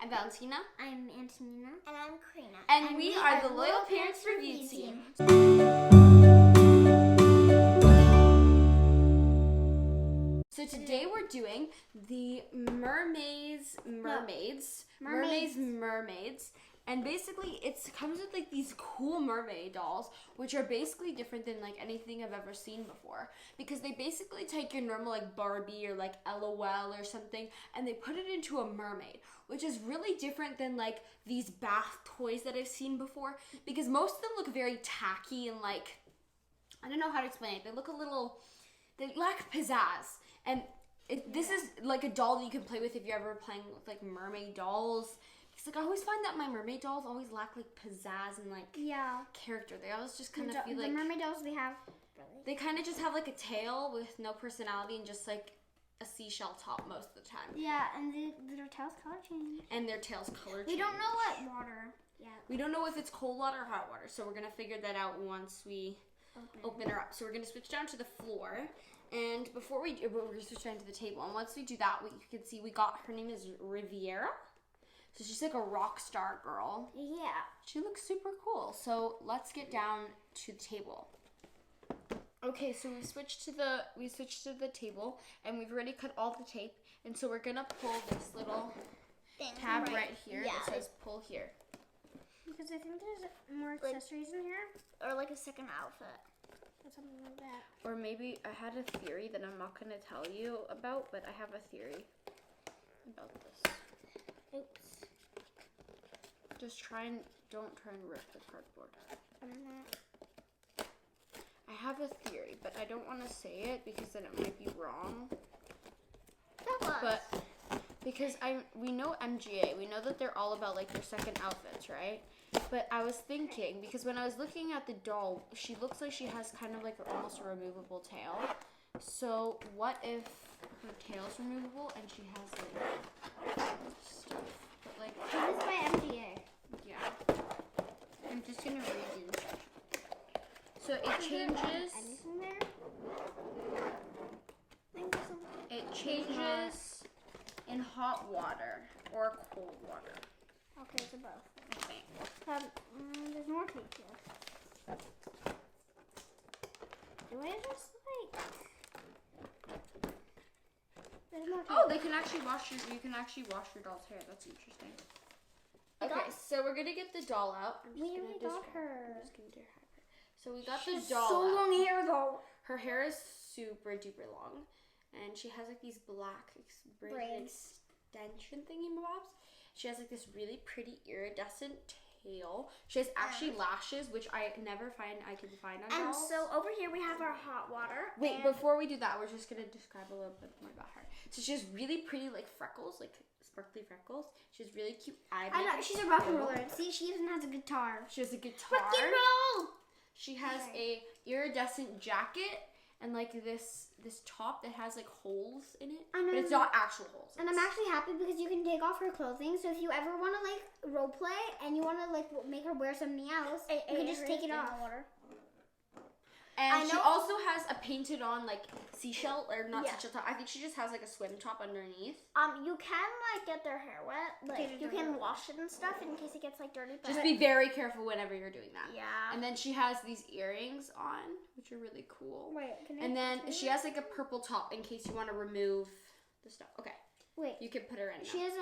I'm Valentina. I'm Antonina. And I'm Karina. And we are the Loyal Parents Review Team. So today we're doing the Mermaze Mermaidz. Mermaze Mermaidz. And basically it comes with like these cool mermaid dolls, which are basically different than like anything I've ever seen before. Because they basically take your normal like Barbie or like LOL or something and they put it into a mermaid, which is really different than like these bath toys that I've seen before. Because most of them look very tacky and like, I don't know how to explain it. They look a little, they lack pizzazz. And this is like a doll that you can play with if you're ever playing with like mermaid dolls. Because like I always find that my mermaid dolls always lack like pizzazz and like character. They always just kind of feel like the mermaid dolls we have. They kind of just have like a tail with no personality and just like a seashell top most of the time. Yeah, and their tails color change. And their tails color change. We don't know what water yet. We don't know if it's cold water or hot water, so we're gonna figure that out once we open her up. So we're gonna switch down to the floor. And before we do, we're gonna switch down to the table. And once we do that, you can see we got, her name is Riviera. So she's like a rock star girl. Yeah. She looks super cool. So let's get down to the table. Okay, so we switched to the table and we've already cut all the tape. And so we're gonna pull this little tab right here that says pull here. Because I think there's more accessories in here. Or like a second outfit. Or something like that. Or maybe I had a theory that I'm not gonna tell you about, but I have a theory about this. Oops. Just don't try and rip the cardboard. I have a theory, but I don't want to say it because then it might be wrong. But because we know MGA, we know that they're all about like their second outfits, right? But I was thinking, because when I was looking at the doll, she looks like she has kind of like almost a removable tail. So what if her tail's removable and she has like stuff? But like this is by MGA. Yeah. I'm just gonna read the instructions. So it changes. Anything there? It changes in hot water or cold water. Okay, it's both. Okay. There's more tape here. Do I just like? There's more tape. Oh, you can actually wash your doll's hair. That's interesting. Okay, so we're gonna get the doll out. We already got her. So we got the doll so out. long hair though. Her hair is super duper long, and she has like these black braided extension thingy bobs. She has like this really pretty iridescent tail. She has actually lashes, which I can find on And dolls. so over here we have our hot water. Wait, before we do that, we're just gonna describe a little bit more about her. So she has really pretty like freckles, like sparkly freckles. She has really cute eye makeup. I know, she's a rock and roller. See, she even has a guitar. She has a guitar. Rock and roll! She has a iridescent jacket and like this top that has like holes in it, but it's not actual holes. And I'm actually happy because you can take off her clothing. So if you ever want to like role play and you want to like make her wear something else, you can just take it off. And she also has a painted on like seashell or not seashell top. I think she just has like a swim top underneath. You can like get their hair wet. Like you can wash it and stuff in case it gets like dirty. Just be very careful whenever you're doing that. Yeah. And then she has these earrings on, which are really cool. Wait, and then she has like a purple top in case you want to remove the stuff. Okay. Wait. You can put her in. She has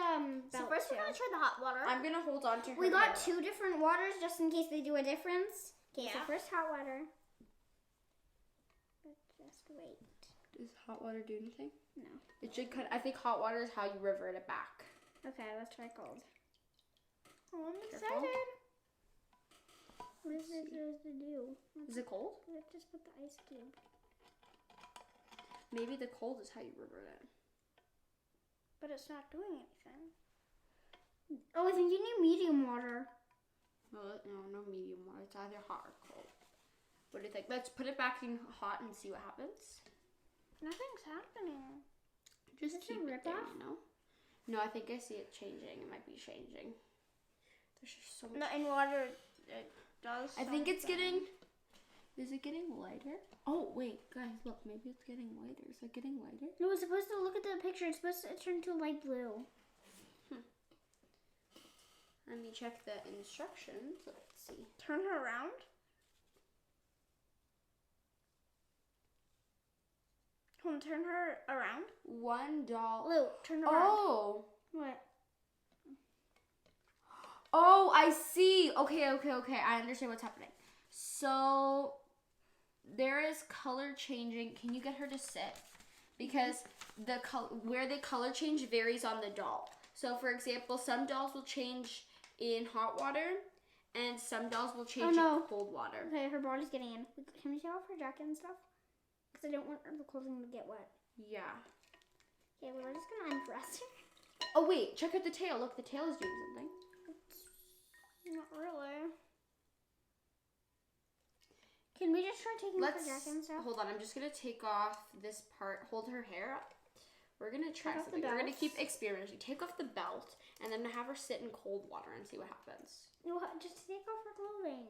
So first we're gonna try the hot water. I'm gonna hold on to her. We got two different waters just in case they do a difference. Okay, so first hot water. Just wait. Does hot water do anything? No. It should I think hot water is how you revert it back. Okay, let's try cold. Oh, I'm Careful. excited. What is it supposed to do? Is it cold? Let's just put the ice cube. Maybe the cold is how you revert it. But it's not doing anything. Oh, I think you need medium water. No medium water. It's either hot or cold. What do you think? Let's put it back in hot and see what happens. Nothing's happening. Just keep it rip there, off? you know? No, I think I see it changing. It might be changing. There's just so much. No, in water it does. I think it's getting. Is it getting lighter? Oh wait, guys, look. Maybe it's getting lighter. Is it getting lighter? No, it's supposed to look at the picture. It's supposed to turn to light blue. Let me check the instructions. Let's see. Turn her around. Come on, turn her around. $1. Lou, turn her around. Oh. What? Oh, I see. Okay. I understand what's happening. So there is color changing. Can you get her to sit? Because where the color change varies on the doll. So for example, some dolls will change in hot water and some dolls will change in cold water. Okay, her body's getting in. Can we take off her jacket and stuff? Because I don't want the clothing to get wet. Yeah. Okay, well, we're just gonna undress her. Oh wait, check out the tail. Look, the tail is doing something. Not really. Can we just try taking off her jacket and stuff? Hold on, I'm just gonna take off this part. Hold her hair up. We're gonna try something. We're gonna keep experimenting. Take off the belt and then have her sit in cold water and see what happens. No, just take off her clothing.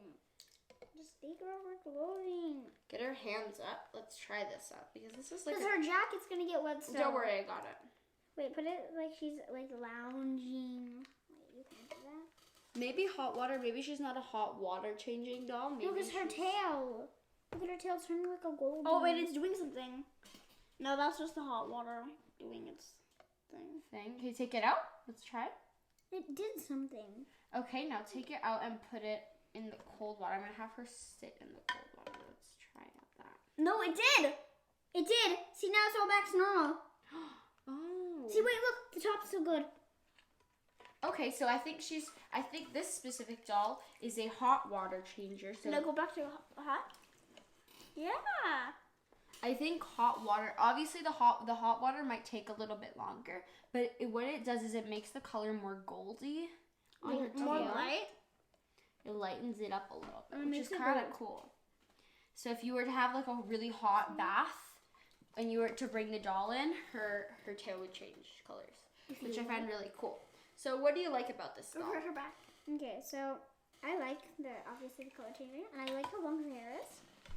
Just take her off her clothing. Get her hands up. Let's try this up because this is like. Because her jacket's gonna get wet still. Don't worry, I got it. Wait, put it like she's like lounging. Wait, you can do that. Maybe hot water. Maybe she's not a hot water changing doll. Maybe Look, it's her tail. Look at her tail turning like a gold. Oh wait, it's doing something. No, that's just the hot water doing its thing. Can you take it out? Let's try it. It did something. Okay, now take it out and put it in the cold water. I'm gonna have her sit in the cold water. Let's try out that. No, it did. It did. See, now it's all back to normal. Oh. See, wait, look. The top's still good. Okay, so I think this specific doll is a hot water changer. So No, go back to hot. Yeah. I think hot water. Obviously, the hot water might take a little bit longer, but what it does is it makes the color more goldy on her tail. More light. It lightens it up a little bit, It which makes is it kind of gold. cool. So if you were to have like a really hot bath and you were to bring the doll in, her tail would change colors, which I find really cool. So what do you like about this doll? Her back. Okay, so I like obviously the color changing, and I like how long her hair is.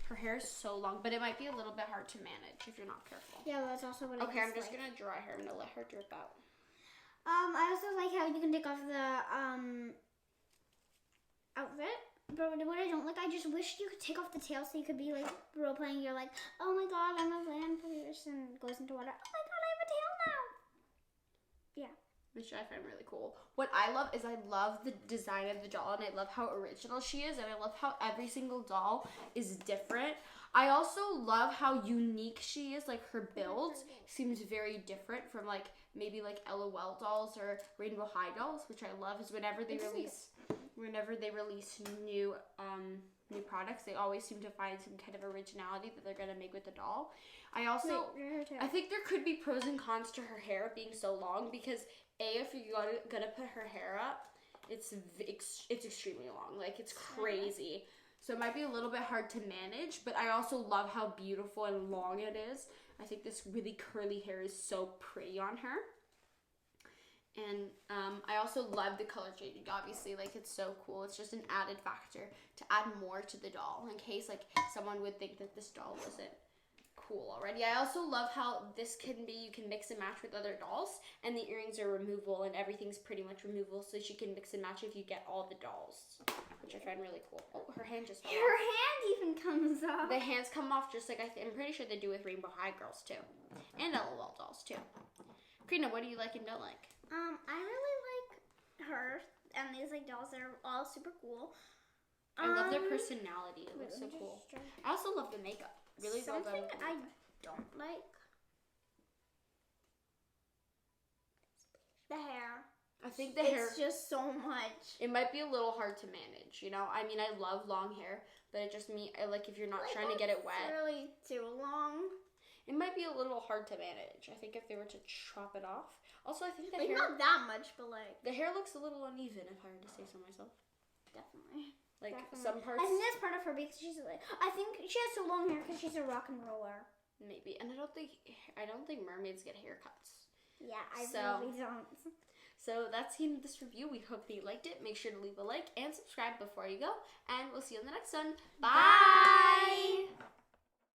Her hair is so long, but it might be a little bit hard to manage if you're not careful. Yeah, well, that's also what Okay, I'm just gonna dry her. I'm gonna let her drip out. I also like how you can take off the outfit. But what I don't like, I just wish you could take off the tail so you could be like role playing. You're like, oh my god, I'm a land person. Goes into water. Oh my god, I have a tail now. Yeah. Which I find really cool. What I love is I love the design of the doll and I love how original she is and I love how every single doll is different. I also love how unique she is. Like her build seems very different from like maybe like LOL dolls or Rainbow High dolls, which I love is whenever they release new products, they always seem to find some kind of originality that they're gonna make with the doll. I think there could be pros and cons to her hair being so long because if you're gonna put her hair up, it's extremely long. Like it's crazy. So it might be a little bit hard to manage, but I also love how beautiful and long it is. I think this really curly hair is so pretty on her. And I also love the color changing, obviously, like it's so cool. It's just an added factor to add more to the doll in case like someone would think that this doll wasn't cool already. I also love how this you can mix and match with other dolls and the earrings are removable and everything's pretty much removable so she can mix and match if you get all the dolls, which I find really cool. Oh, her hand just fell off. Her hand even comes off. The hands come off just like I'm pretty sure they do with Rainbow High girls too. And LOL dolls too. Karina, what do you like and don't like? I really like her and these like dolls that are all super cool. I love their personality. It looks so cool. I also love the makeup. Really well done. Something I don't like. The hair. I think the hair. It's just so much. It might be a little hard to manage, you know? I mean, I love long hair, but it just like if you're not trying to get it wet. It's really too long. It might be a little hard to manage. I think if they were to chop it off. Also, I think the like hair. Not that much, but like. The hair looks a little uneven, if I were to say so myself. Definitely. Like Definitely. some parts. I think that's part of her because she's like. I think she has so long hair because she's a rock and roller. Maybe, and I don't think mermaids get haircuts. Yeah, I really don't. So that's the end of this review. We hope that you liked it. Make sure to leave a like and subscribe before you go, and we'll see you in the next one. Bye.